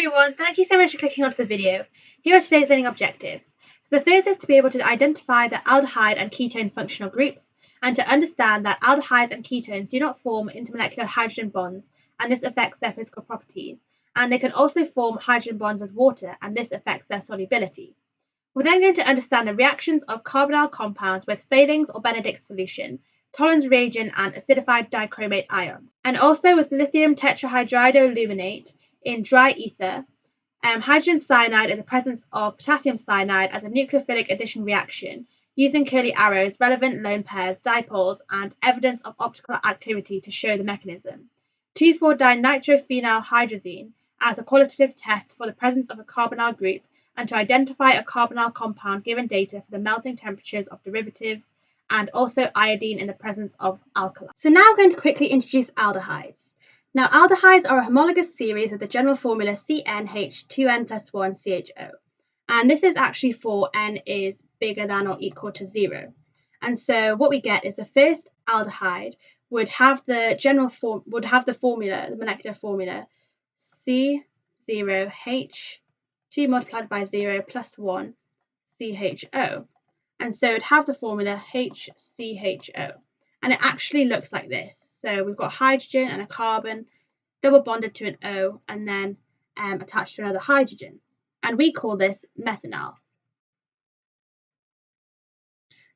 everyone, thank you so much for clicking onto the video. Here are today's learning objectives. So the first is to be able to identify the aldehyde and ketone functional groups and to understand that aldehydes and ketones do not form intermolecular hydrogen bonds and this affects their physical properties. And they can also form hydrogen bonds with water and this affects their solubility. We're then going to understand the reactions of carbonyl compounds with Fehling's or Benedict's solution, Tollens reagent and acidified dichromate ions, and also with lithium tetrahydroaluminate in dry ether, hydrogen cyanide in the presence of potassium cyanide as a nucleophilic addition reaction, using curly arrows, relevant lone pairs, dipoles, and evidence of optical activity to show the mechanism. 2,4-dinitrophenylhydrazine as a qualitative test for the presence of a carbonyl group and to identify a carbonyl compound given data for the melting temperatures of derivatives, and also iodine in the presence of alkali. So now I'm going to quickly introduce aldehydes. Now, aldehydes are a homologous series of the general formula CnH2n+1CHO. And this is actually for n is bigger than or equal to 0. And so what we get is the first aldehyde would have the molecular formula C0H2 multiplied by 0 plus 1 CHO. And so it'd have the formula HCHO. And it actually looks like this. So we've got hydrogen and a carbon double bonded to an O and then attached to another hydrogen. And we call this methanol.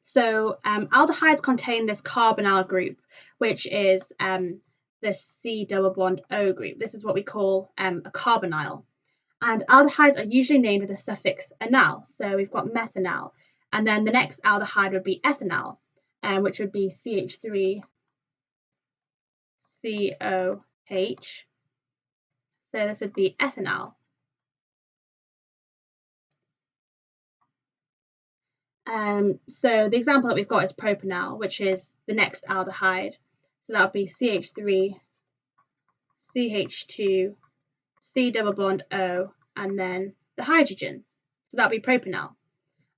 So aldehydes contain this carbonyl group, which is the C double bond O group. This is what we call a carbonyl. And aldehydes are usually named with the suffix -anal. So we've got methanol. And then the next aldehyde would be ethanol, which would be CH3COH. So this would be ethanol. So the example that we've got is propanol, which is the next aldehyde. So that would be CH3, CH2, C double bond O, and then the hydrogen. So that would be propanol.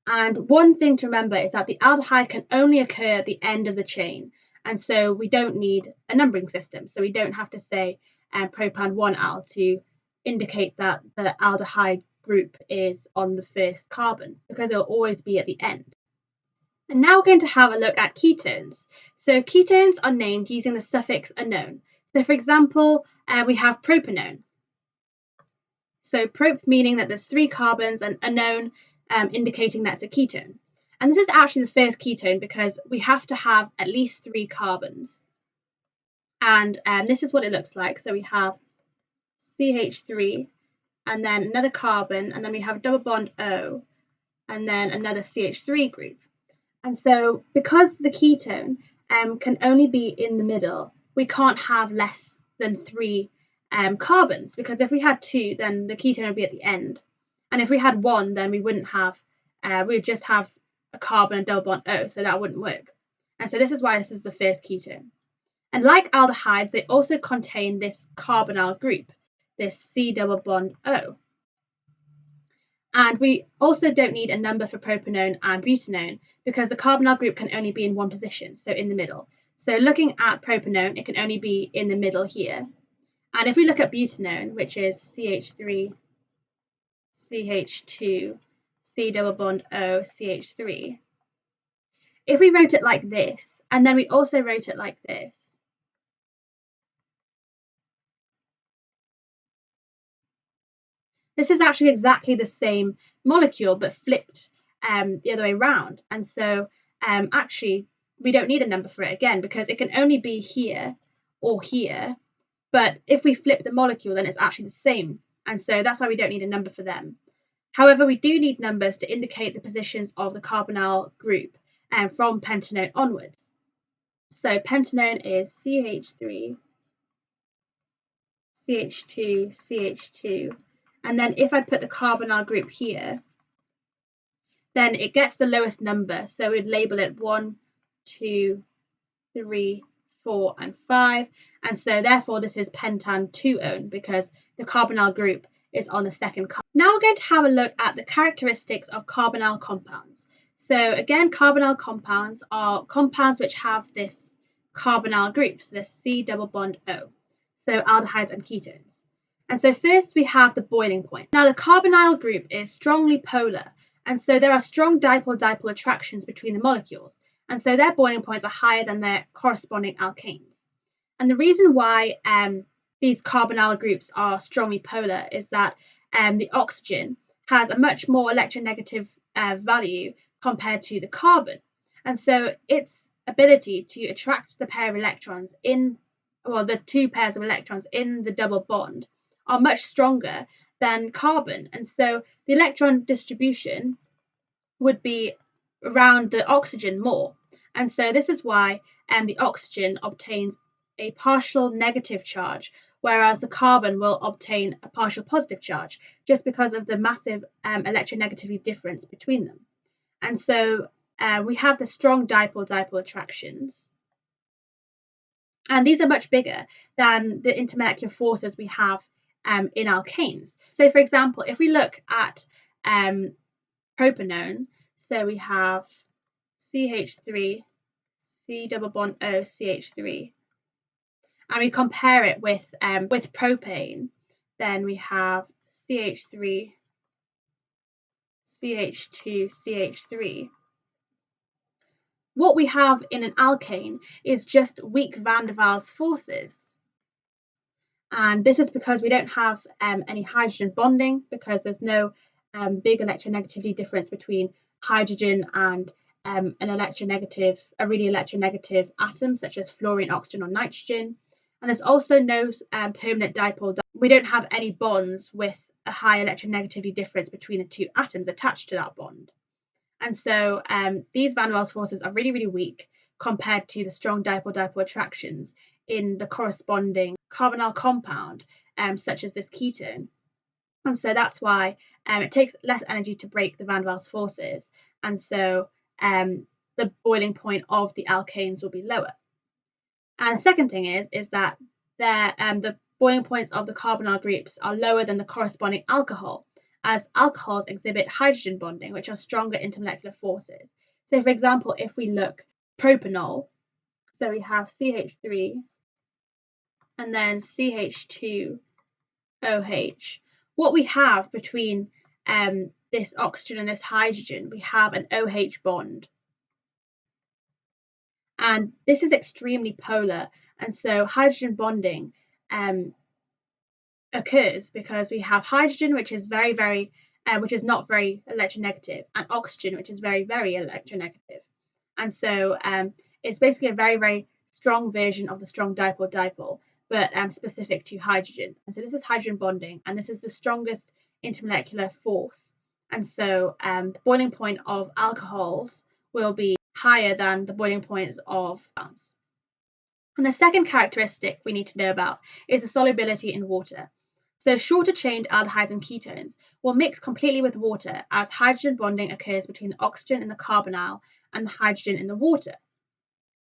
And one thing to remember is that the aldehyde can only occur at the end of the chain. And so we don't need a numbering system. So we don't have to say propan 1-al to indicate that the aldehyde group is on the first carbon, because it'll always be at the end. And now we're going to have a look at ketones. So ketones are named using the suffix -anone. So for example, we have propanone. So prop meaning that there's 3 carbons and -anone indicating that's a ketone. And this is actually the first ketone because we have to have at least 3 carbons. And this is what it looks like. So we have CH3 and then another carbon, and then we have a double bond O and then another CH3 group. And so because the ketone can only be in the middle, we can't have less than 3 carbons, because if we had 2, then the ketone would be at the end. And if we had 1, then we wouldn't have, we would just have a carbon and double bond O, so that wouldn't work. And so this is why this is the first ketone. And like aldehydes, they also contain this carbonyl group, this C double bond O. And we also don't need a number for propanone and butanone because the carbonyl group can only be in one position, so in the middle. So looking at propanone, it can only be in the middle here. And if we look at butanone, which is CH3, CH2, C double bond O, CH3, if we wrote it like this, and then we also wrote it like this, this is actually exactly the same molecule, but flipped the other way around. And so actually, we don't need a number for it again, because it can only be here or here. But if we flip the molecule, then it's actually the same. And so that's why we don't need a number for them. However, we do need numbers to indicate the positions of the carbonyl group from pentanone onwards. So pentanone is CH3, CH2, CH2. And then if I put the carbonyl group here, then it gets the lowest number. So we'd label it 1, 2, 3, 4, and 5. And so therefore this is pentan 2-one because the carbonyl group is on the second carbon. Now we're going to have a look at the characteristics of carbonyl compounds. So again, carbonyl compounds are compounds which have this carbonyl group, so this C double bond O. So aldehydes and ketones. And so first we have the boiling point. Now the carbonyl group is strongly polar, and so there are strong dipole-dipole attractions between the molecules, and so their boiling points are higher than their corresponding alkanes. And the reason why these carbonyl groups are strongly polar is that the oxygen has a much more electronegative value compared to the carbon. And so its ability to attract the pair of electrons the two pairs of electrons in the double bond are much stronger than carbon. And so the electron distribution would be around the oxygen more. And so this is why the oxygen obtains a partial negative charge, whereas the carbon will obtain a partial positive charge, just because of the massive electronegativity difference between them. And so we have the strong dipole-dipole attractions. And these are much bigger than the intermolecular forces we have in alkanes. So for example, if we look at propanone, so we have CH3, C double bond O, CH3, and we compare it with propane, then we have CH3, CH2, CH3. What we have in an alkane is just weak van der Waals forces. And this is because we don't have any hydrogen bonding, because there's no big electronegativity difference between hydrogen and a really electronegative atom, such as fluorine, oxygen, or nitrogen. And there's also no permanent dipole. We don't have any bonds with a high electronegativity difference between the two atoms attached to that bond. And so these van der Waals forces are really, really weak compared to the strong dipole-dipole attractions in the corresponding carbonyl compound, such as this ketone. And so that's why it takes less energy to break the van der Waals forces. And so the boiling point of the alkanes will be lower. And the second thing is that the boiling points of the carbonyl groups are lower than the corresponding alcohol, as alcohols exhibit hydrogen bonding, which are stronger intermolecular forces. So for example, if we look propanol, so we have CH3 and then CH2OH. What we have between this oxygen and this hydrogen, we have an OH bond. And this is extremely polar, and so hydrogen bonding occurs because we have hydrogen, which is which is not very electronegative, and oxygen, which is very, very electronegative. And so it's basically a very, very strong version of the strong dipole-dipole, but specific to hydrogen. And so this is hydrogen bonding, and this is the strongest intermolecular force. And so the boiling point of alcohols will be higher than the boiling points of compounds. And the second characteristic we need to know about is the solubility in water. So shorter chained aldehydes and ketones will mix completely with water, as hydrogen bonding occurs between the oxygen in the carbonyl and the hydrogen in the water.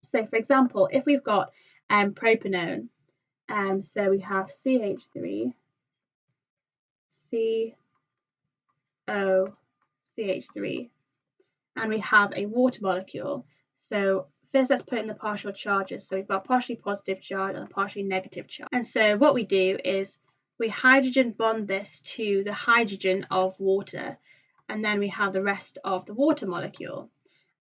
So for example, if we've got propanone, so we have CH3, CO, CH3, and we have a water molecule. So first let's put in the partial charges. So we've got a partially positive charge and a partially negative charge. And so what we do is we hydrogen bond this to the hydrogen of water, and then we have the rest of the water molecule.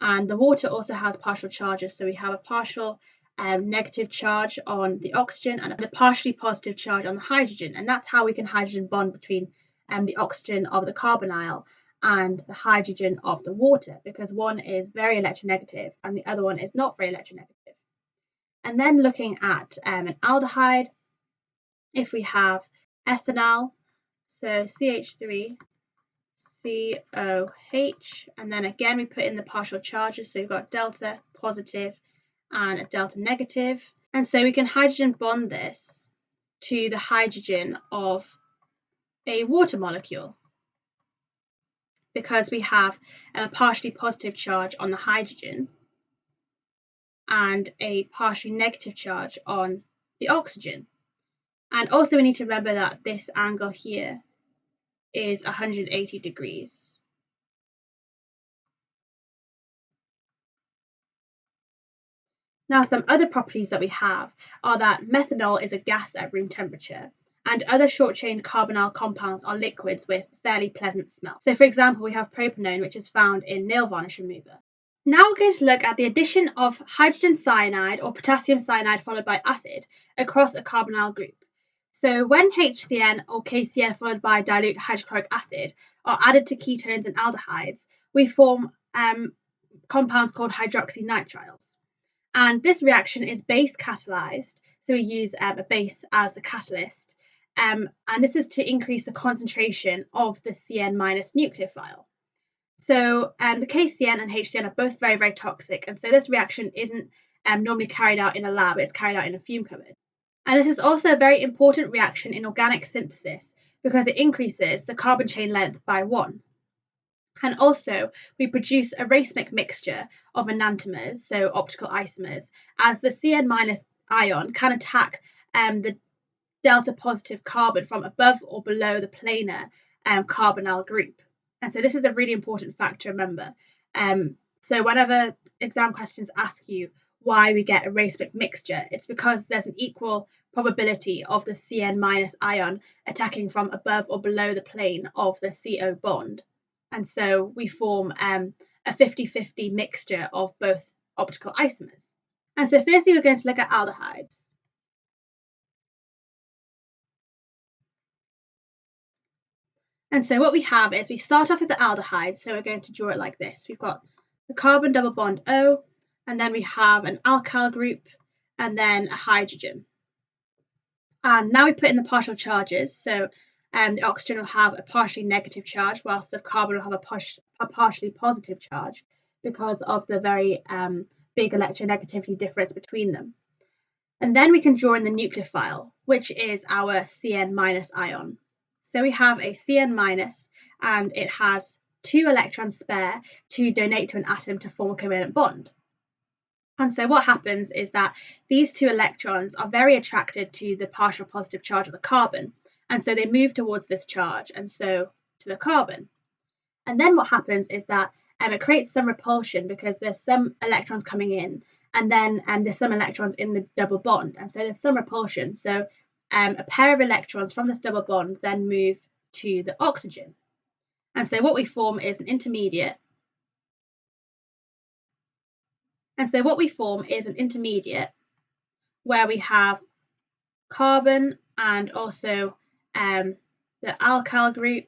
And the water also has partial charges, so we have a partial negative charge on the oxygen and a partially positive charge on the hydrogen. And that's how we can hydrogen bond between the oxygen of the carbonyl and the hydrogen of the water, because one is very electronegative and the other one is not very electronegative. And then looking at an aldehyde, if we have ethanol, so CH3, COH, and then again we put in the partial charges, so we've got delta positive and a delta negative, and so we can hydrogen bond this to the hydrogen of a water molecule, because we have a partially positive charge on the hydrogen and a partially negative charge on the oxygen. And also we need to remember that this angle here is 180 degrees. Now, some other properties that we have are that methanol is a gas at room temperature, and other short-chain carbonyl compounds are liquids with fairly pleasant smell. So for example, we have propanone, which is found in nail varnish remover. Now we're going to look at the addition of hydrogen cyanide or potassium cyanide followed by acid across a carbonyl group. So when HCN or KCN followed by dilute hydrochloric acid are added to ketones and aldehydes, we form compounds called hydroxynitriles. And this reaction is base catalyzed, so we use a base as the catalyst, and this is to increase the concentration of the CN- nucleophile. So the KCN and HCN are both very, very toxic, and so this reaction isn't normally carried out in a lab, it's carried out in a fume cupboard. And this is also a very important reaction in organic synthesis because it increases the carbon chain length by 1. And also, we produce a racemic mixture of enantiomers, so optical isomers, as the CN- ion can attack the delta positive carbon from above or below the planar carbonyl group. And so this is a really important fact to remember. So whenever exam questions ask you why we get a racemic mixture, it's because there's an equal probability of the CN- ion attacking from above or below the plane of the CO bond. And so we form a 50-50 mixture of both optical isomers. And so firstly, we're going to look at aldehydes. And so what we have is we start off with the aldehyde. So we're going to draw it like this. We've got the carbon double bond O, and then we have an alkyl group, and then a hydrogen. And now we put in the partial charges. So the oxygen will have a partially negative charge, whilst the carbon will have a partially positive charge because of the very big electronegativity difference between them. And then we can draw in the nucleophile, which is our CN- ion. So we have a CN-, and it has 2 electrons spare to donate to an atom to form a covalent bond. And so what happens is that these 2 electrons are very attracted to the partial positive charge of the carbon, and so they move towards this charge, and so to the carbon. And then what happens is that it creates some repulsion because there's some electrons coming in, and then there's some electrons in the double bond, and so there's some repulsion. So a pair of electrons from this double bond then move to the oxygen. And so what we form is an intermediate. And so what we form is an intermediate where we have carbon and also the alkyl group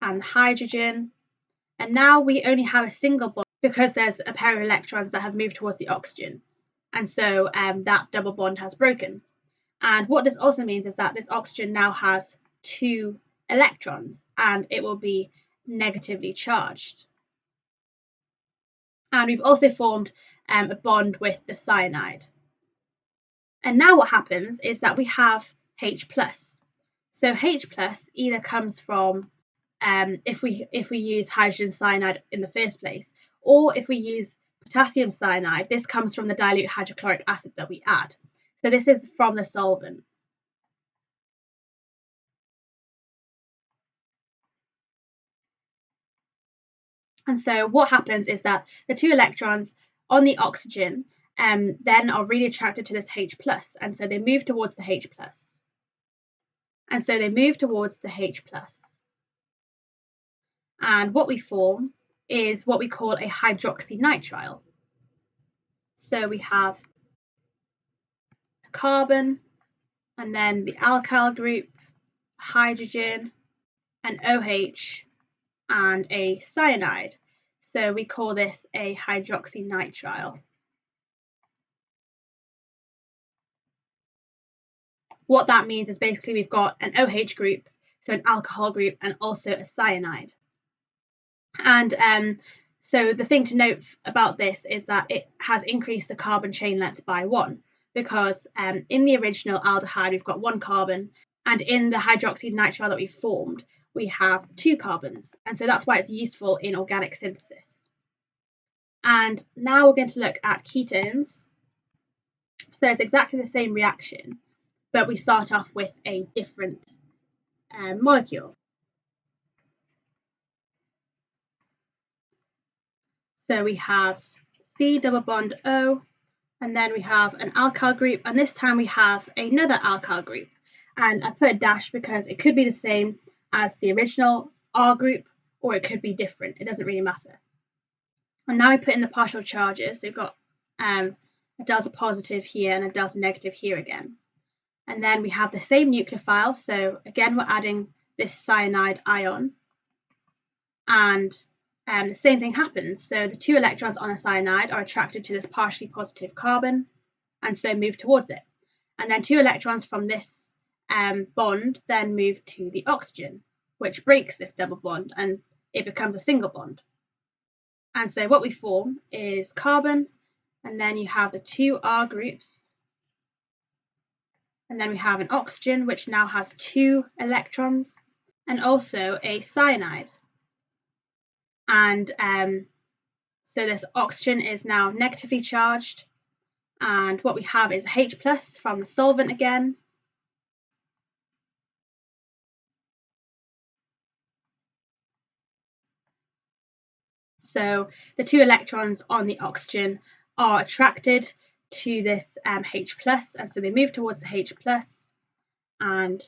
and hydrogen. And now we only have a single bond because there's a pair of electrons that have moved towards the oxygen. And so that double bond has broken. And what this also means is that this oxygen now has 2 electrons and it will be negatively charged. And we've also formed a bond with the cyanide. And now what happens is that we have H+. So H+ either comes from if we use hydrogen cyanide in the first place, or if we use potassium cyanide, this comes from the dilute hydrochloric acid that we add. So this is from the solvent. And so what happens is that the 2 electrons on the oxygen then are really attracted to this H+, and so they move towards the H+. And so they move towards the H+. And what we form is what we call a hydroxynitrile. So we have a carbon, and then the alkyl group, hydrogen, an OH, and a cyanide. So we call this a hydroxynitrile. What that means is basically we've got an OH group, so an alcohol group, and also a cyanide. And so the thing to note about this is that it has increased the carbon chain length by 1, because in the original aldehyde we've got 1 carbon, and in the hydroxynitrile that we've formed we have 2 carbons, and so that's why it's useful in organic synthesis. And now we're going to look at ketones. So it's exactly the same reaction, but we start off with a different molecule. So we have C double bond O, and then we have an alkyl group, and this time we have another alkyl group. And I put a dash because it could be the same as the original R group, or it could be different. It doesn't really matter. And now we put in the partial charges. So we've got a delta positive here and a delta negative here again. And then we have the same nucleophile. So again, we're adding this cyanide ion. And the same thing happens. So the 2 electrons on the cyanide are attracted to this partially positive carbon and so move towards it. And then 2 electrons from this bond then move to the oxygen, which breaks this double bond and it becomes a single bond. And so what we form is carbon, and then you have the 2 R groups, and then we have an oxygen which now has 2 electrons, and also a cyanide. And so this oxygen is now negatively charged, and what we have is H plus from the solvent again. So the 2 electrons on the oxygen are attracted to this H plus, and so they move towards the H plus, and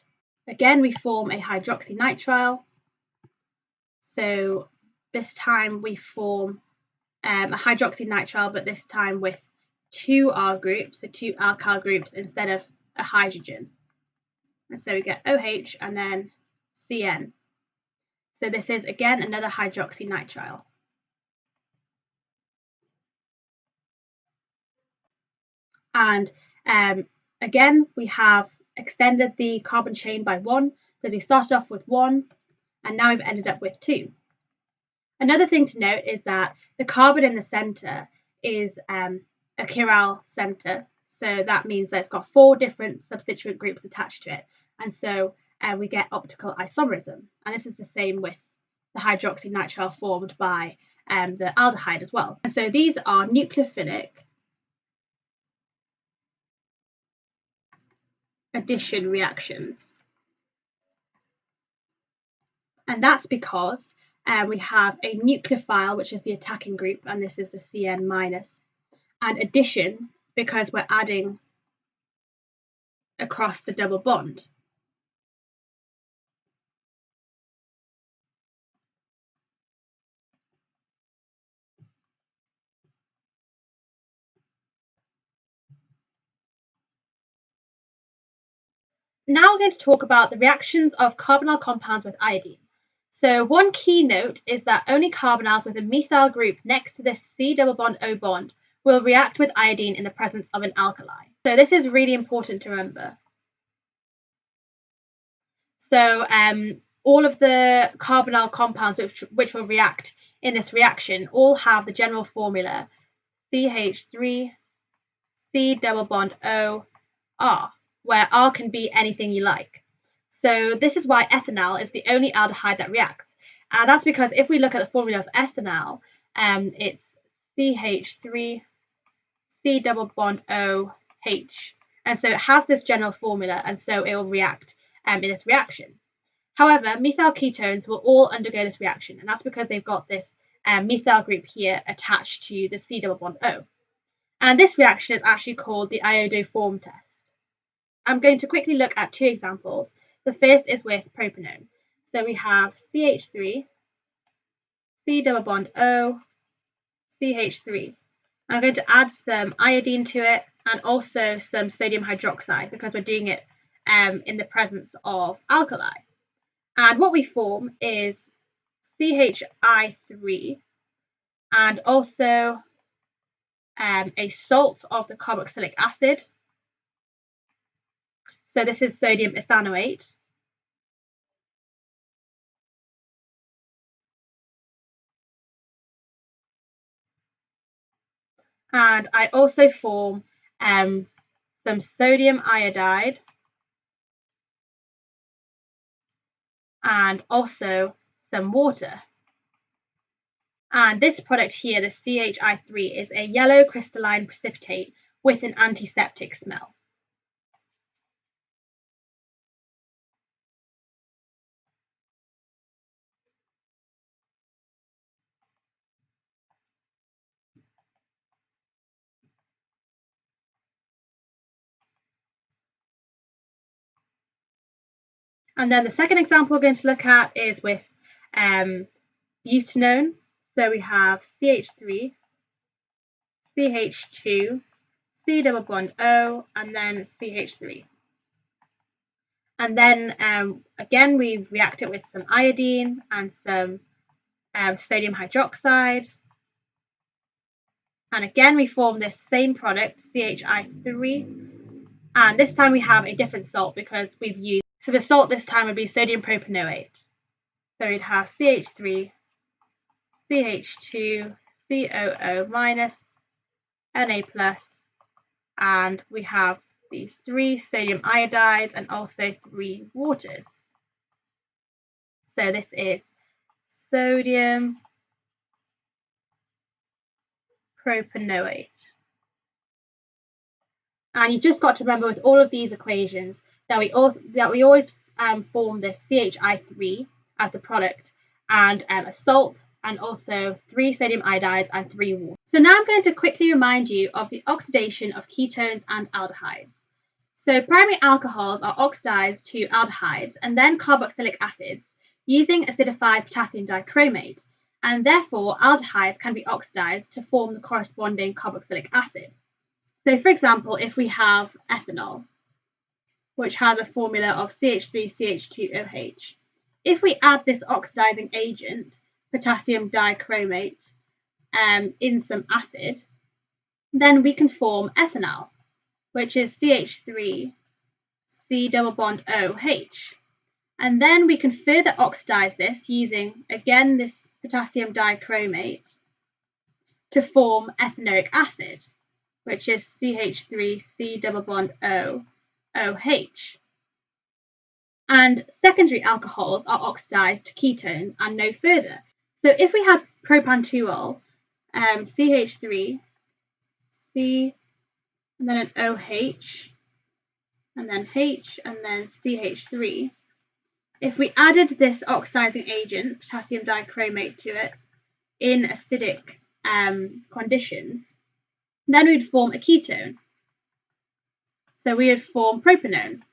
again we form a hydroxynitrile. So this time we form a hydroxynitrile, but this time with 2 R groups, so 2 alkyl groups instead of a hydrogen. And so we get OH and then CN. So this is again another hydroxynitrile. And again, we have extended the carbon chain by 1 because we started off with 1 and now we've ended up with 2. Another thing to note is that the carbon in the center is a chiral center. So that means that it's got 4 different substituent groups attached to it. And so we get optical isomerism. And this is the same with the hydroxynitrile formed by the aldehyde as well. And so these are nucleophilic addition reactions. And that's because we have a nucleophile, which is the attacking group, and this is the CN minus, and addition because we're adding across the double bond. Now we're going to talk about the reactions of carbonyl compounds with iodine. So one key note is that only carbonyls with a methyl group next to this C double bond O bond will react with iodine in the presence of an alkali. So this is really important to remember. So all of the carbonyl compounds which will react in this reaction all have the general formula CH3 C double bond O R, where R can be anything you like. So this is why ethanol is the only aldehyde that reacts. And that's because if we look at the formula of ethanol, it's CH3 C double bond O H. And so it has this general formula, and so it will react in this reaction. However, methyl ketones will all undergo this reaction, and that's because they've got this methyl group here attached to the C double bond O. And this reaction is actually called the iodoform test. I'm going to quickly look at 2 examples. The first is with propanone. So we have CH3, C double bond O, CH3. I'm going to add some iodine to it and also some sodium hydroxide because we're doing it in the presence of alkali. And what we form is CHI3 and also a salt of the carboxylic acid. So this is sodium ethanoate. And I also form some sodium iodide and also some water. And this product here, the CHI3, is a yellow crystalline precipitate with an antiseptic smell. And then the second example we're going to look at is with butanone. So we have CH3, CH2, C double bond O, and then CH3. And then again, we react it with some iodine and some sodium hydroxide. And again, we form this same product, CHI3. And this time we have a different salt because we've used, so the salt this time would be sodium propanoate. So we'd have CH3, CH2, COO minus, Na plus, and we have these 3 sodium iodides and also 3 waters. So this is sodium propanoate. And you've just got to remember with all of these equations that we always form this CHI3 as the product and a salt and also 3 sodium iodides and 3 water. So now I'm going to quickly remind you of the oxidation of ketones and aldehydes. So primary alcohols are oxidized to aldehydes and then carboxylic acids using acidified potassium dichromate, and therefore aldehydes can be oxidized to form the corresponding carboxylic acid. So for example, if we have ethanol, which has a formula of CH3CH2OH, if we add this oxidizing agent, potassium dichromate, in some acid, then we can form ethanol, which is CH3 C double bond OH. And then we can further oxidize this using, again, this potassium dichromate to form ethanoic acid, which is CH3 C double bond O OH. And secondary alcohols are oxidized to ketones and no further. So if we had propantuol, CH3, C, and then an OH, and then H, and then CH3, if we added this oxidizing agent, potassium dichromate, to it in acidic conditions, then we'd form a ketone. So we would form propanone.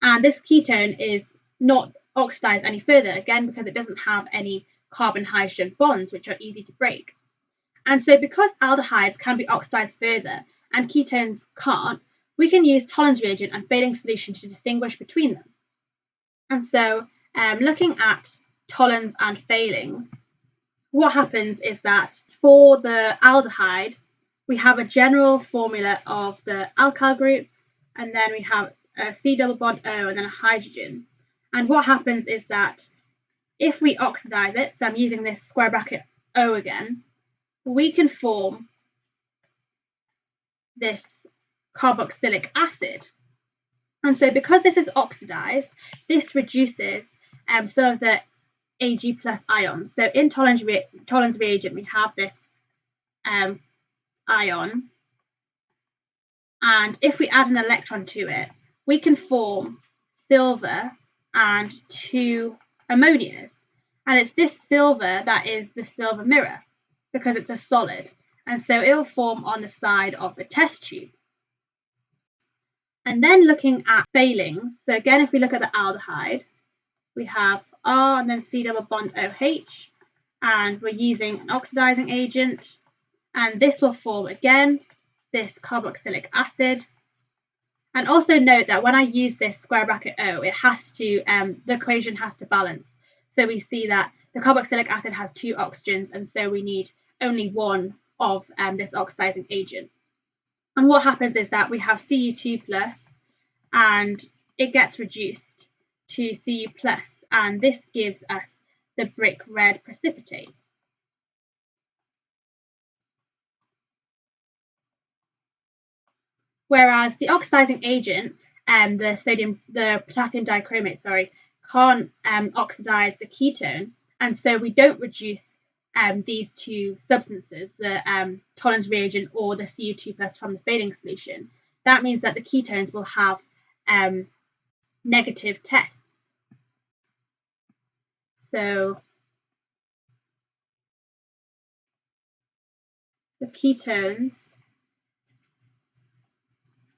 And this ketone is not oxidized any further, again, because it doesn't have any carbon-hydrogen bonds, which are easy to break. And so because aldehydes can be oxidized further and ketones can't, we can use Tollens reagent and Fehling solution to distinguish between them. And so looking at Tollens and Fehlings, what happens is that for the aldehyde, we have a general formula of the alkyl group, and then we have a C double bond O and then a hydrogen. And what happens is that if we oxidize it, so I'm using this square bracket O again, we can form this carboxylic acid. And so because this is oxidized, this reduces some of the Ag plus ions. So in Tollens reagent, we have this ion, and if we add an electron to it, we can form silver and 2 ammonias. And it's this silver that is the silver mirror because it's a solid. And so it will form on the side of the test tube. And then looking at Fehlings, so again, if we look at the aldehyde, we have R and then C double bond OH, and we're using an oxidizing agent, and this will form again this carboxylic acid. And also note that when I use this square bracket O, it has to, the equation has to balance. So we see that the carboxylic acid has 2 oxygens, and so we need only 1 of this oxidizing agent. And what happens is that we have Cu2 plus, and it gets reduced to Cu plus, and this gives us the brick red precipitate. Whereas the oxidizing agent, the potassium dichromate, can't oxidize the ketone, and so we don't reduce these 2 substances, the Tollens reagent or the Cu2 plus from the Fehling solution. That means that the ketones will have negative tests. So the ketones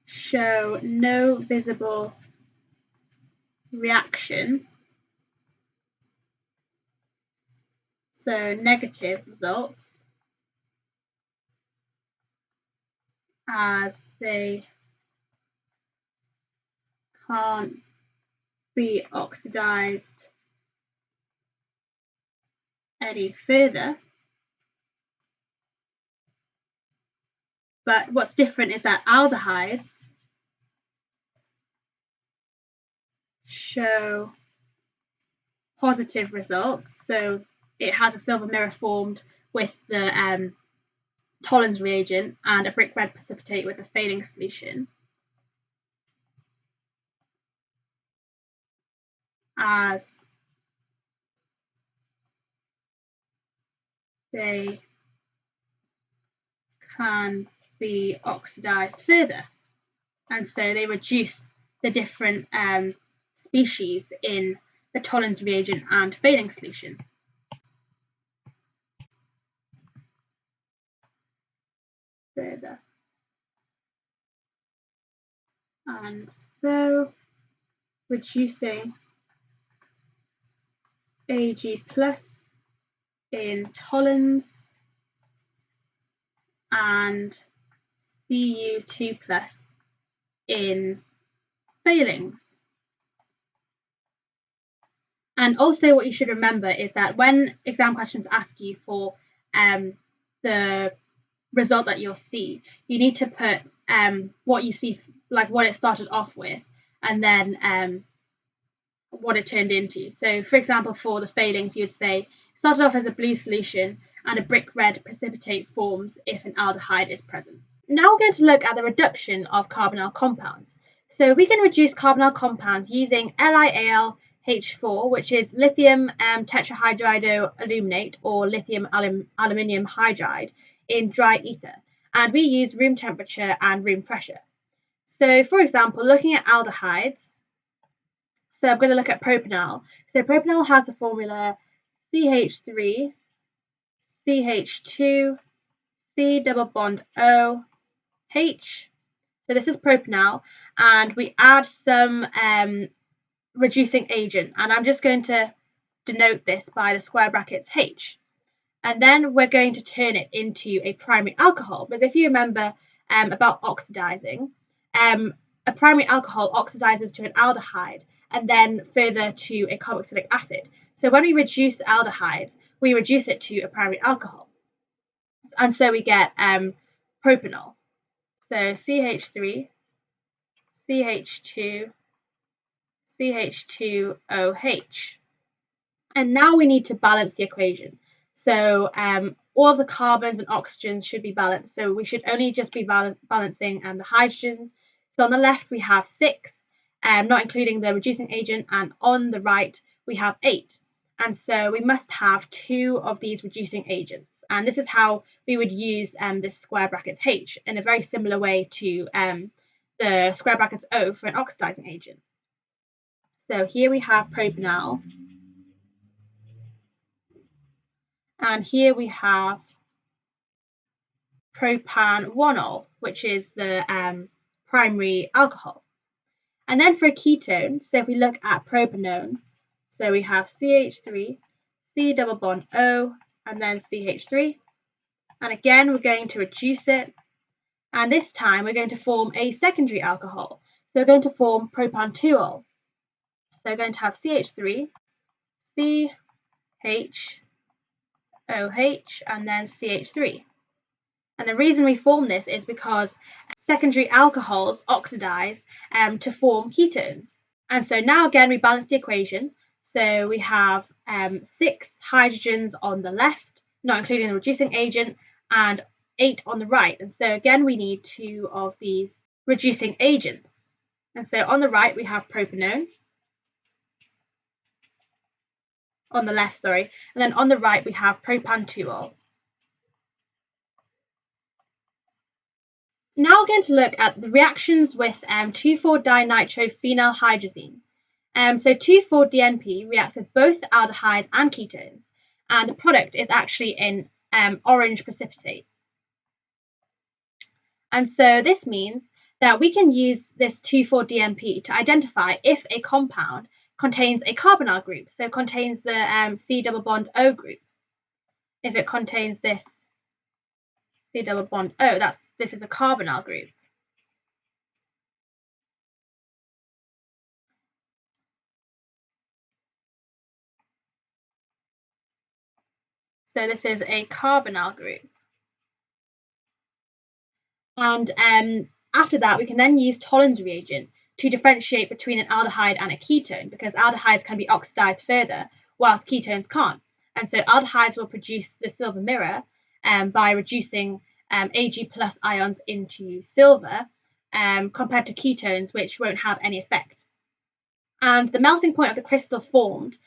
show no visible reaction, so negative results, as they can't be oxidized any further. But what's different is that aldehydes show positive results. So it has a silver mirror formed with the Tollens reagent and a brick red precipitate with the failing solution, as they can be oxidized further. And so they reduce the different species in the Tollens reagent and failing solution. Further. And so reducing Ag plus in Tollens and Cu2 plus in failings. And also what you should remember is that when exam questions ask you for the result that you'll see, you need to put what you see, like what it started off with, and then what it turned into. So for example, for the failings, you'd say it started off as a blue solution and a brick red precipitate forms if an aldehyde is present. Now we're going to look at the reduction of carbonyl compounds. So we can reduce carbonyl compounds using LiAlH4, which is lithium tetrahydroaluminate or lithium aluminium hydride in dry ether, and we use room temperature and room pressure. So for example, looking at aldehydes, so I'm going to look at propanol. So propanol has the formula CH3, CH2, C double bond O, H. So this is propanol, and we add some reducing agent, and I'm just going to denote this by the square brackets H. And then we're going to turn it into a primary alcohol, because if you remember about oxidizing, a primary alcohol oxidizes to an aldehyde and then further to a carboxylic acid. So when we reduce aldehydes, we reduce it to a primary alcohol. And so we get propanol. So CH3, CH2, CH2OH. And now we need to balance the equation. So all of the carbons and oxygens should be balanced. So we should only just be balancing the hydrogens. So on the left we have 6, not including the reducing agent, and on the right we have 8. And so we must have 2 of these reducing agents. And this is how we would use this square brackets H in a very similar way to the square brackets O for an oxidizing agent. So here we have propanol. And here we have propanol, which is the primary alcohol. And then for a ketone, so if we look at propanone, so we have CH3, C double bond O, and then CH3. And again, we're going to reduce it. And this time we're going to form a secondary alcohol. So we're going to form propantuol. So we're going to have CH3, CH, and then CH3. And the reason we form this is because secondary alcohols oxidize to form ketones. And so now again we balance the equation. So we have 6 hydrogens on the left, not including the reducing agent, and 8 on the right. And so again we need 2 of these reducing agents. And so on the right we have propanone. On the left, sorry. And then on the right we have propantuol. Now we're going to look at the reactions with 2,4-dinitrophenylhydrazine. So 2,4-DNP reacts with both aldehydes and ketones, and the product is actually in orange precipitate. And so this means that we can use this 2,4-DNP to identify if a compound contains a carbonyl group, so contains the C double bond O group. If it contains this C double bond O, this is a carbonyl group. So this is a carbonyl group. And after that, we can then use Tollens reagent to differentiate between an aldehyde and a ketone, because aldehydes can be oxidized further, whilst ketones can't. And so aldehydes will produce the silver mirror by reducing Ag plus ions into silver, compared to ketones, which won't have any effect. And the melting point of the crystal formed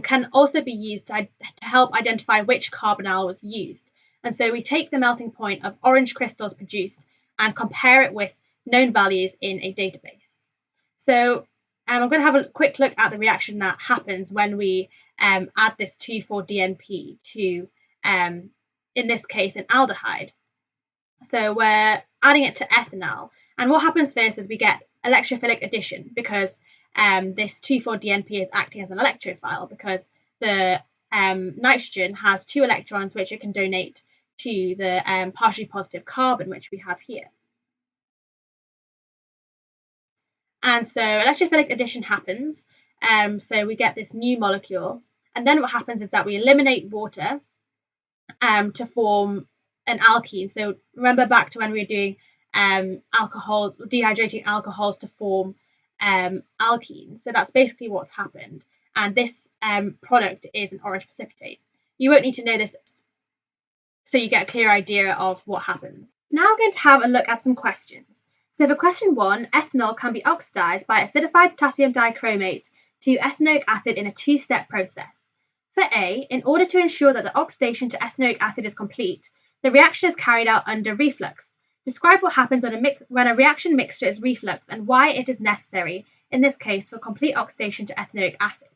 can also be used to help identify which carbonyl was used. And so we take the melting point of orange crystals produced and compare it with known values in a database. So I'm going to have a quick look at the reaction that happens when we add this 2,4-DNP to, in this case, an aldehyde. So we're adding it to ethanol. And what happens first is we get electrophilic addition, because this 2,4-DNP is acting as an electrophile, because the nitrogen has 2 electrons which it can donate to the partially positive carbon, which we have here. And so electrophilic addition happens, so we get this new molecule, and then what happens is that we eliminate water to form an alkene. So remember back to when we were doing alcohols, dehydrating alcohols to form alkenes. So that's basically what's happened. And this product is an orange precipitate. You won't need to know this, so you get a clear idea of what happens. Now we're going to have a look at some questions. So for question 1, ethanol can be oxidized by acidified potassium dichromate to ethanoic acid in a 2-step process. For A, in order to ensure that the oxidation to ethanoic acid is complete, the reaction is carried out under reflux. Describe what happens when a reaction mixture is reflux and why it is necessary, in this case, for complete oxidation to ethanoic acid.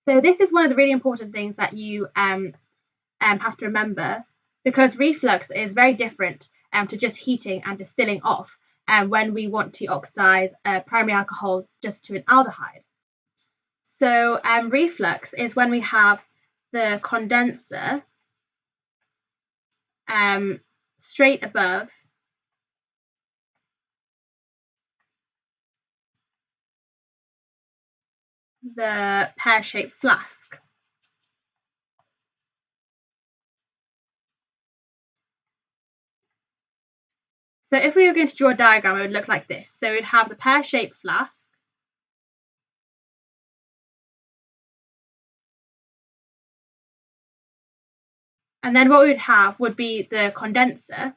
So this is one of the really important things that you have to remember, because reflux is very different to just heating and distilling off when we want to oxidize a primary alcohol just to an aldehyde. So reflux is when we have the condenser straight above the pear-shaped flask. So if we were going to draw a diagram, it would look like this. So we'd have the pear-shaped flask, and then what we would have would be the condenser,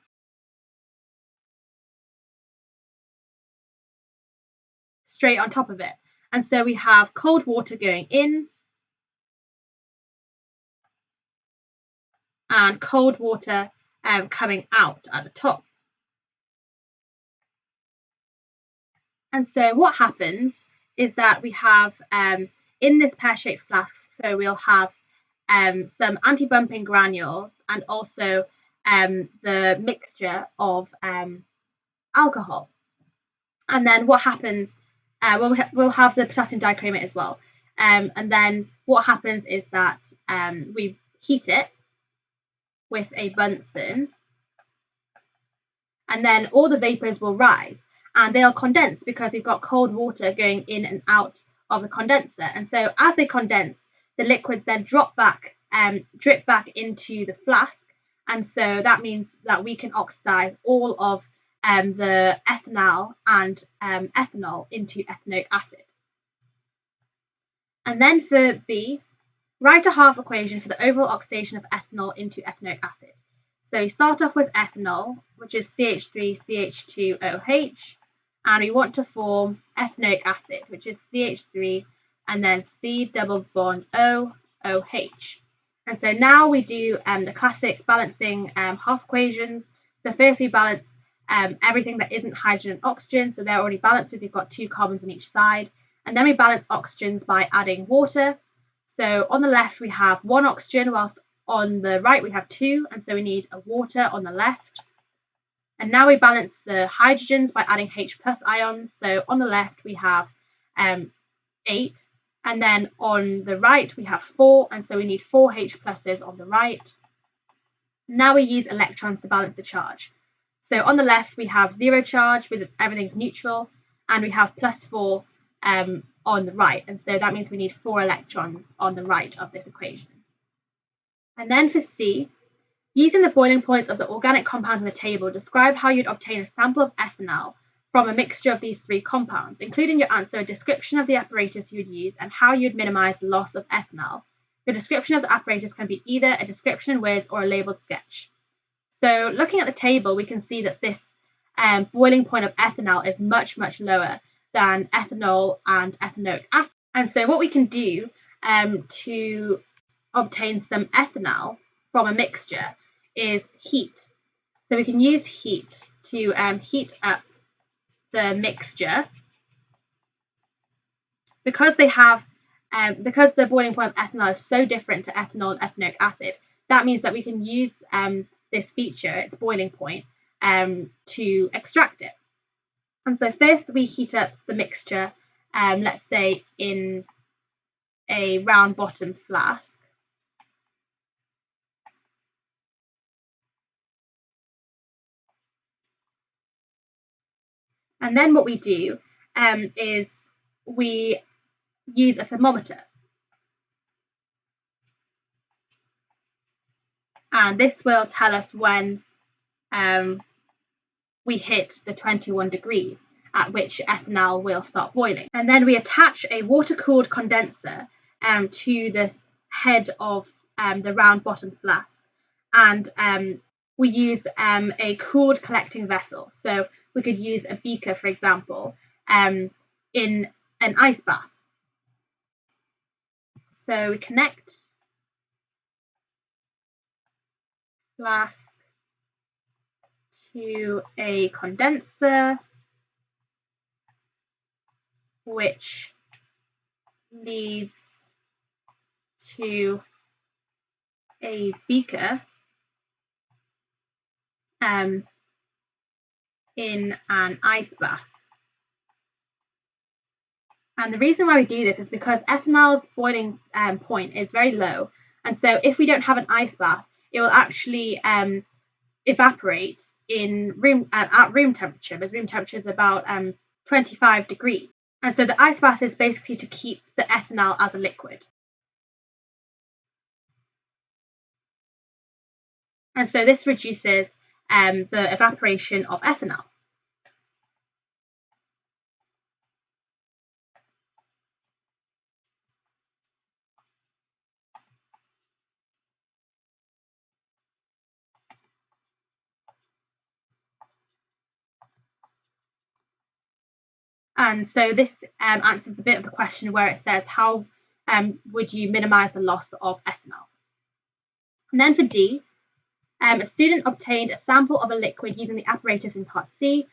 straight on top of it. And so we have cold water going in and cold water coming out at the top. And so what happens is that we have in this pear-shaped flask, so we'll have some anti-bumping granules and also the mixture of alcohol. And then what happens, we'll have the potassium dichromate as well. And then what happens is that we heat it with a Bunsen, and then all the vapors will rise and they'll condense because we've got cold water going in and out of the condenser. And so as they condense, the liquids then drip back into the flask. And so that means that we can oxidize all of the ethanol and ethanol into ethanoic acid. And then for B, write a half equation for the overall oxidation of ethanol into ethanoic acid. So we start off with ethanol, which is CH3CH2OH, and we want to form ethanoic acid, which is CH3 and then C double bond O, OH. And so now we do the classic balancing half equations. So first we balance everything that isn't hydrogen and oxygen, so they're already balanced because we've got 2 carbons on each side. And then we balance oxygens by adding water. So on the left we have 1 oxygen, whilst on the right we have 2, and so we need a water on the left. And now we balance the hydrogens by adding H plus ions. So on the left we have 8, And then on the right, we have 4, and so we need 4 H pluses on the right. Now we use electrons to balance the charge. So on the left, we have 0 charge because everything's neutral, and we have +4 on the right. And so that means we need 4 electrons on the right of this equation. And then for C, using the boiling points of the organic compounds in the table, describe how you'd obtain a sample of ethanol from a mixture of these 3 compounds, including your answer, a description of the apparatus you would use, and how you'd minimize the loss of ethanol. The description of the apparatus can be either a description in words or a labeled sketch. So looking at the table, we can see that this boiling point of ethanol is much, much lower than ethanol and ethanoic acid. And so what we can do to obtain some ethanol from a mixture is heat. So we can use heat to heat up the mixture. Because because the boiling point of ethanol is so different to ethanol and ethanoic acid, that means that we can use this feature, its boiling point, to extract it. And so first we heat up the mixture, let's say in a round bottom flask. And then what we do is we use a thermometer. And this will tell us when we hit the 21 degrees at which ethanol will start boiling. And then we attach a water-cooled condenser to the head of the round bottom flask. And we use a cooled collecting vessel. So we could use a beaker, for example, in an ice bath. So we connect flask to a condenser, which leads to a beaker in an ice bath. And the reason why we do this is because ethanol's boiling point is very low, and so if we don't have an ice bath, it will actually evaporate at room temperature, because room temperature is about 25 degrees. And so the ice bath is basically to keep the ethanol as a liquid. And so this reduces the evaporation of ethanol. And so this answers a bit of the question where it says, how would you minimize the loss of ethanol? And then for D, a student obtained a sample of a liquid using the apparatus in part C.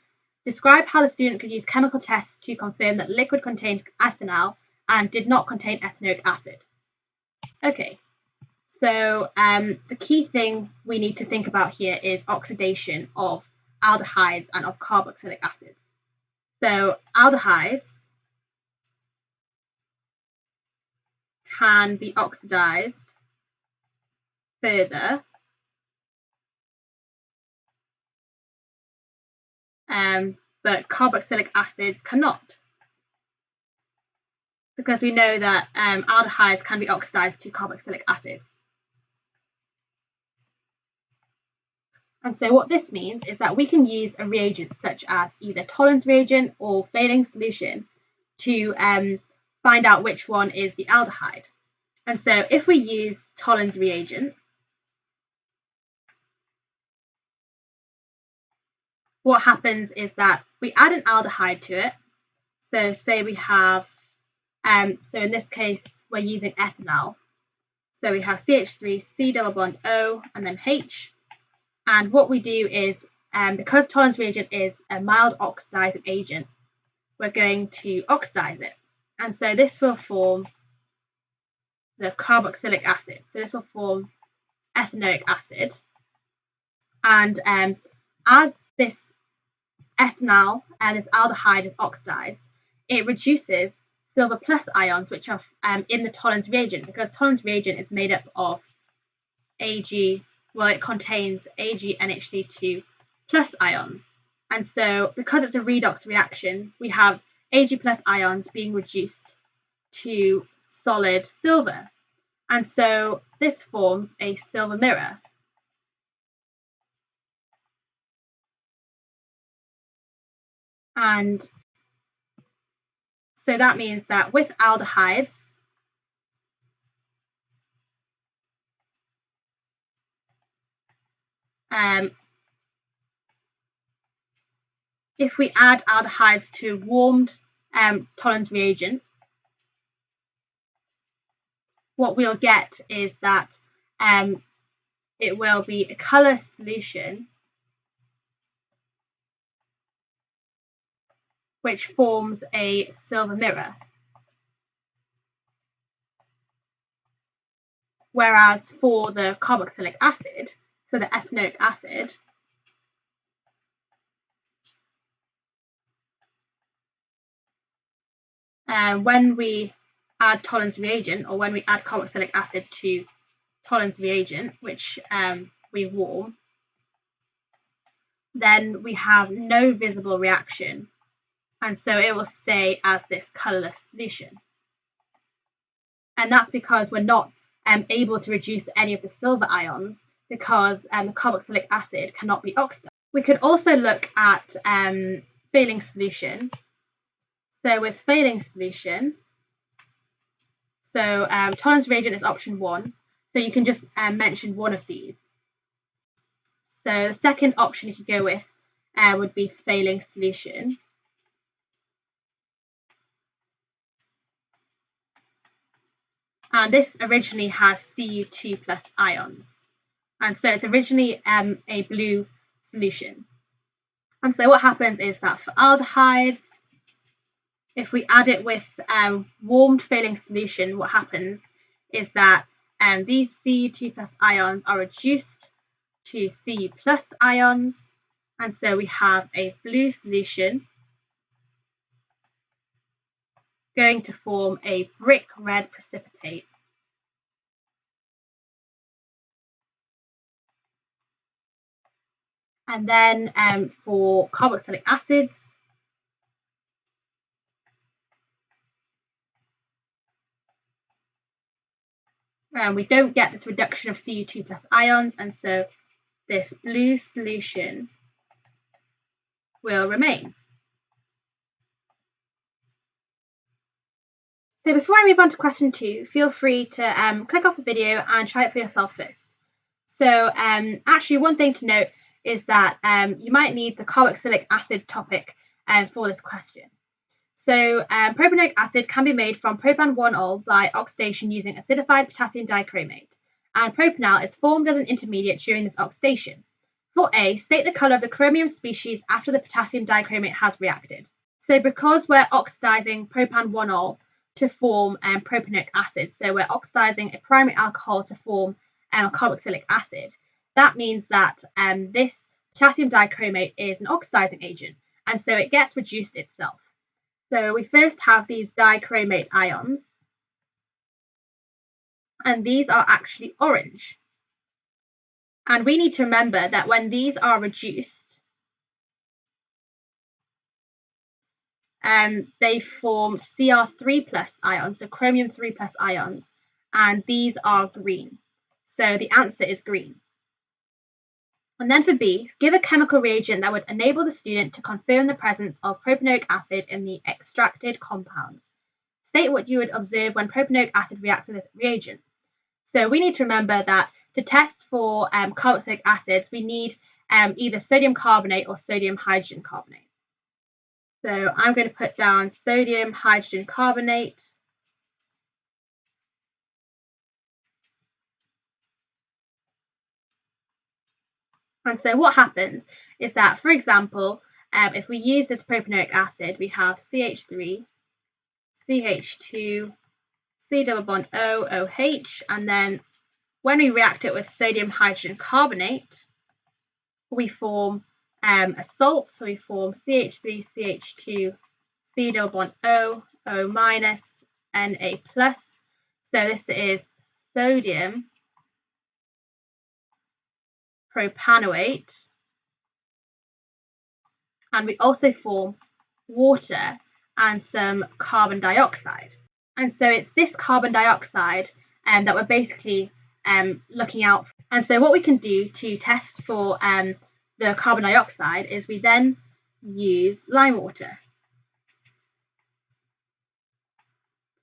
Describe how the student could use chemical tests to confirm that the liquid contained ethanol and did not contain ethanoic acid. Okay, so the key thing we need to think about here is oxidation of aldehydes and of carboxylic acids. So aldehydes can be oxidized further but carboxylic acids cannot, because we know that aldehydes can be oxidized to carboxylic acids. And so what this means is that we can use a reagent such as either Tollens reagent or Fehling solution to find out which one is the aldehyde. And so if we use Tollens reagent, what happens is that we add an aldehyde to it. So say we have, so in this case, we're using ethanol. So we have CH3, C double bond O, and then H. And what we do is, because Tollens reagent is a mild oxidizing agent, we're going to oxidize it. And so this will form the carboxylic acid. So this will form ethanoic acid. And as this ethanol and this aldehyde is oxidized, it reduces silver plus ions, which are in the Tollens reagent, because Tollens reagent is made up of Ag, well, it contains AgNH2 plus ions. And so because it's a redox reaction, we have Ag plus ions being reduced to solid silver. And so this forms a silver mirror. And so that means that with aldehydes, if we add aldehydes to warmed Tollens reagent, what we'll get is that it will be a colour solution which forms a silver mirror. Whereas for the carboxylic acid, so the ethanoic acid, when we add Tollens reagent, or when we add carboxylic acid to Tollens reagent, which we warm, then we have no visible reaction, and so it will stay as this colourless solution. And that's because we're not able to reduce any of the silver ions, because the carboxylic acid cannot be oxidized. We could also look at failing solution. So with failing solution, so Tollens reagent is option 1, so you can just mention one of these. So the second option you could go with would be failing solution. And this originally has Cu2 plus ions. And so it's originally a blue solution. And so what happens is that for aldehydes, if we add it with warmed failing solution, what happens is that these Cu2 plus ions are reduced to Cu plus ions, and so we have a blue solution going to form a brick red precipitate. And then for carboxylic acids, we don't get this reduction of Cu2 plus ions, and so this blue solution will remain. So before I move on to question 2, feel free to click off the video and try it for yourself first. So actually one thing to note is that you might need the carboxylic acid topic for this question. So propanoic acid can be made from propan-1-ol by oxidation using acidified potassium dichromate, and propanal is formed as an intermediate during this oxidation. For A, state the colour of the chromium species after the potassium dichromate has reacted. So because we're oxidizing propan-1-ol to form propanoic acid, so we're oxidizing a primary alcohol to form a carboxylic acid, that means that this potassium dichromate is an oxidizing agent, and so it gets reduced itself. So we first have these dichromate ions, and these are actually orange. And we need to remember that when these are reduced, they form Cr3 plus ions, so chromium 3 plus ions, and these are green. So the answer is green. And then for B, give a chemical reagent that would enable the student to confirm the presence of propanoic acid in the extracted compounds. State what you would observe when propanoic acid reacts with this reagent. So we need to remember that to test for carboxylic acids, we need either sodium carbonate or sodium hydrogen carbonate. So I'm going to put down sodium hydrogen carbonate. And so what happens is that, for example, if we use this propanoic acid, we have CH3, CH2, C double bond O, OH, and then when we react it with sodium hydrogen carbonate, we form a salt, so we form CH3, CH2, C double bond O, O minus, Na plus. So this is sodium propanoate, and we also form water and some carbon dioxide. And so it's this carbon dioxide that we're basically looking out for. And so what we can do to test for the carbon dioxide is we then use lime water.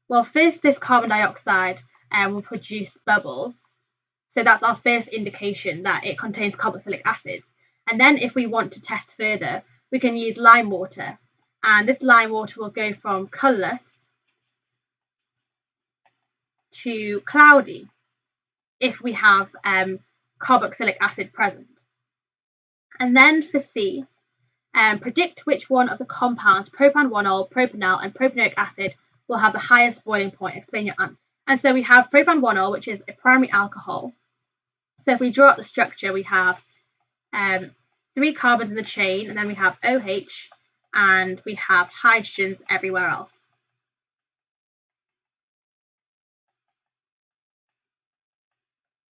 Well, first this carbon dioxide will produce bubbles. So that's our first indication that it contains carboxylic acids. And then if we want to test further, we can use lime water. And this lime water will go from colourless to cloudy if we have carboxylic acid present. And then for C, predict which one of the compounds propan-1-ol, propanal, and propanoic acid will have the highest boiling point. Explain your answer. And so we have propan-1-ol, which is a primary alcohol. So if we draw up the structure, we have 3 carbons in the chain, and then we have OH, and we have hydrogens everywhere else.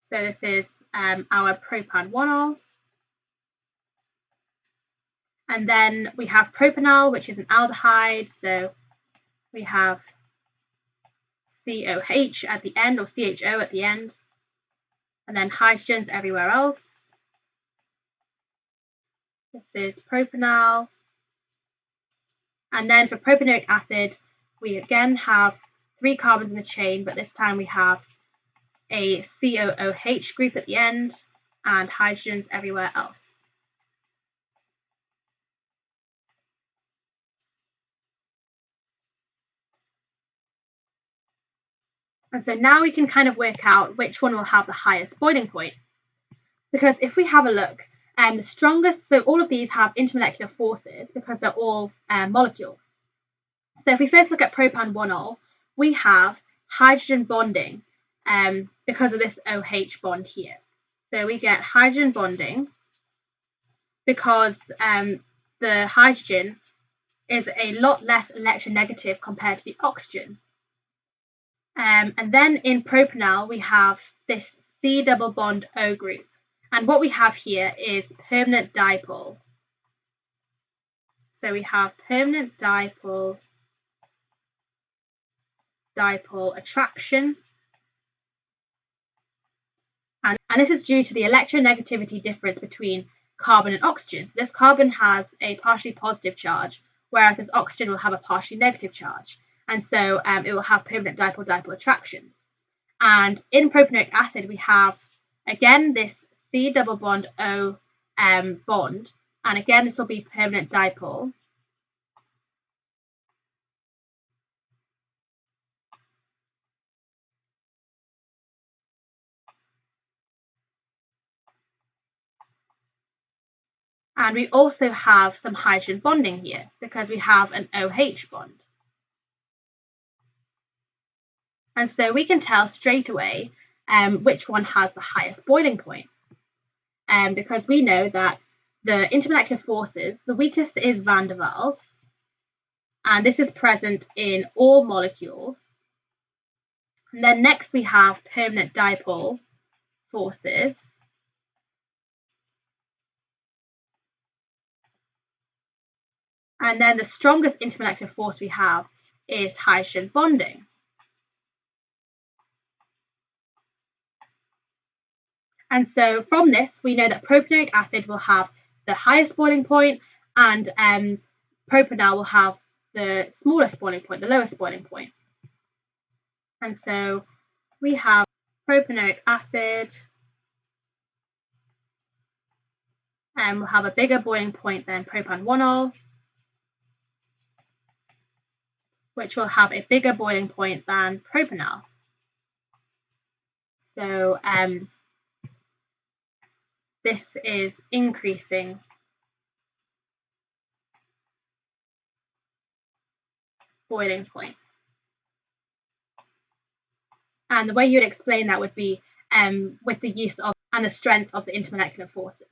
So this is our propan-1-ol. And then we have propanal, which is an aldehyde. So we have COH at the end, or CHO at the end. And then hydrogens everywhere else. This is propanal. And then for propanoic acid, we again have 3 carbons in the chain, but this time we have a COOH group at the end and hydrogens everywhere else. And so now we can kind of work out which one will have the highest boiling point. Because if we have a look, the strongest, so all of these have intermolecular forces because they're all molecules. So if we first look at propan-1-ol, we have hydrogen bonding because of this OH bond here. So we get hydrogen bonding because the hydrogen is a lot less electronegative compared to the oxygen. And then in propanal, we have this C double bond O group. And what we have here is permanent dipole. So we have permanent dipole attraction. And this is due to the electronegativity difference between carbon and oxygen. So this carbon has a partially positive charge, whereas this oxygen will have a partially negative charge. And so it will have permanent dipole attractions. And in propanoic acid, we have, again, this C double bond O bond. And again, this will be permanent dipole. And we also have some hydrogen bonding here because we have an OH bond. And so we can tell straight away which one has the highest boiling point. Because we know that the intermolecular forces, the weakest is van der Waals, and this is present in all molecules. And then next we have permanent dipole forces. And then the strongest intermolecular force we have is hydrogen bonding. And so from this, we know that propanoic acid will have the highest boiling point, and propanal will have the smallest boiling point, the lowest boiling point. And so we have propanoic acid and will have a bigger boiling point than propan-1-ol, which will have a bigger boiling point than propanal. So this is increasing boiling point. And the way you would explain that would be with the use of and the strength of the intermolecular forces.